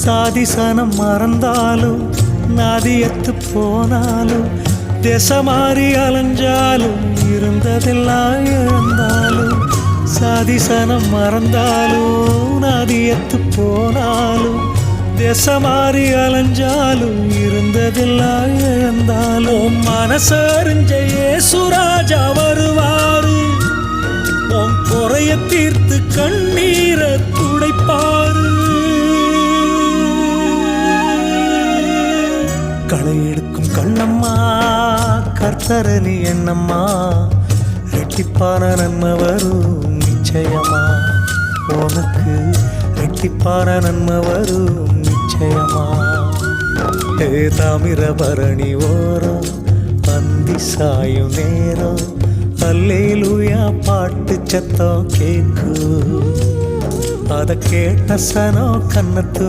சாதிசனம் மறந்தாலும் நதியத்து போனாலும் திசை மாறி அலைஞ்சாலும் இருந்ததெல்லாம் இழந்தாலும் சாதிசனம் மறந்தாலும் நதியத்து போனாலும் திசை மாறி அலைஞ்சாலும் இருந்ததெல்லாம் இழந்தாலும் மனசறிஞ்ச இயேசுராஜா வருவாரு உன் குறைய தீர்த்து கண்ணீரை துடைப்பாரு களை எடுக்கும் கண்ணம்மா கர்த்தரணி என்னம்மா ரெட்டிப்பான நன்மை வரும் நிச்சயமா உனக்கு ரெட்டிப்பான நன்மை வரும் நிச்சயமா தாமிரபரணி ஓரம் அந்தி சாயும் நேரம் அல்லேலூயா பாட்டு சத்தம் கேக்கு அத கேட்ட சனம் கண்ணத்து